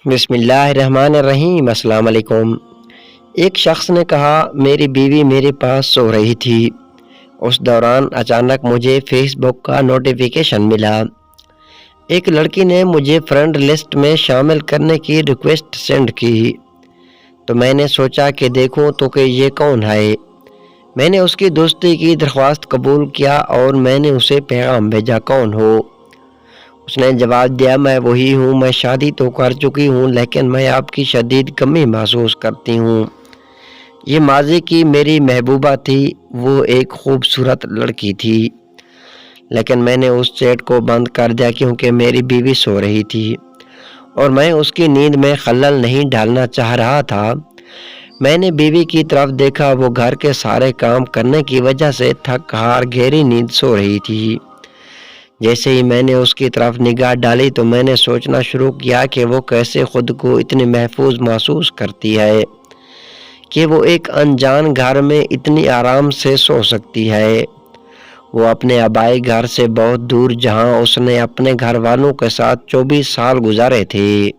بسم اللہ الرحمن الرحیم۔ السلام علیکم۔ ایک شخص نے کہا میری بیوی میرے پاس سو رہی تھی، اس دوران اچانک مجھے فیس بک کا نوٹیفیکیشن ملا۔ ایک لڑکی نے مجھے فرینڈ لسٹ میں شامل کرنے کی ریکویسٹ سینڈ کی تو میں نے سوچا کہ دیکھوں تو کہ یہ کون ہے۔ میں نے اس کی دوستی کی درخواست قبول کیا اور میں نے اسے پیغام بھیجا، کون ہو؟ اس نے جواب دیا، میں وہی ہوں، میں شادی تو کر چکی ہوں لیکن میں آپ کی شدید کمی محسوس کرتی ہوں۔ یہ ماضی کی میری محبوبہ تھی، وہ ایک خوبصورت لڑکی تھی، لیکن میں نے اس چیٹ کو بند کر دیا کیونکہ میری بیوی سو رہی تھی اور میں اس کی نیند میں خلل نہیں ڈالنا چاہ رہا تھا۔ میں نے بیوی کی طرف دیکھا، وہ گھر کے سارے کام کرنے کی وجہ سے تھک ہار گہری نیند سو رہی تھی۔ جیسے ہی میں نے اس کی طرف نگاہ ڈالی تو میں نے سوچنا شروع کیا کہ وہ کیسے خود کو اتنی محفوظ محسوس کرتی ہے کہ وہ ایک انجان گھر میں اتنی آرام سے سو سکتی ہے۔ وہ اپنے آبائی گھر سے بہت دور، جہاں اس نے اپنے گھر والوں کے ساتھ 24 سال گزارے تھے۔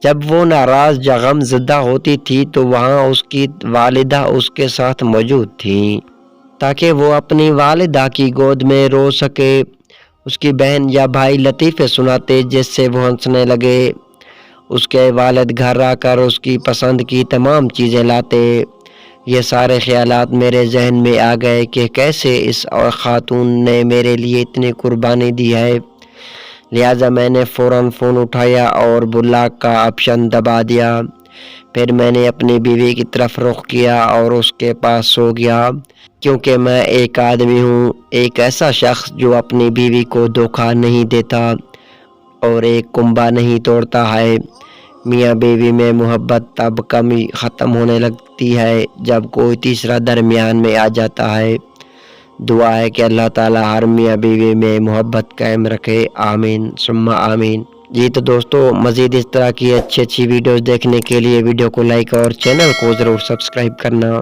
جب وہ ناراض یا غم زدہ ہوتی تھی تو وہاں اس کی والدہ اس کے ساتھ موجود تھیں تاکہ وہ اپنی والدہ کی گود میں رو سکے۔ اس کی بہن یا بھائی لطیفے سناتے جس سے وہ ہنسنے لگے۔ اس کے والد گھر آ کر اس کی پسند کی تمام چیزیں لاتے۔ یہ سارے خیالات میرے ذہن میں آ گئے کہ کیسے اس خاتون نے میرے لیے اتنی قربانی دی ہے۔ لہٰذا میں نے فوراً فون اٹھایا اور بلاک کا آپشن دبا دیا۔ پھر میں نے اپنی بیوی کی طرف رخ کیا اور اس کے پاس سو گیا، کیونکہ میں ایک آدمی ہوں، ایک ایسا شخص جو اپنی بیوی کو دھوکہ نہیں دیتا اور ایک کنبہ نہیں توڑتا ہے۔ میاں بیوی میں محبت تب کمی ختم ہونے لگتی ہے جب کوئی تیسرا درمیان میں آ جاتا ہے۔ دعا ہے کہ اللہ تعالیٰ ہر میاں بیوی میں محبت قائم رکھے، آمین ثم آمین۔ جی تو دوستو، مزید اس طرح کی اچھی ویڈیوز دیکھنے کے لیے ویڈیو کو لائک اور چینل کو ضرور سبسکرائب کرنا۔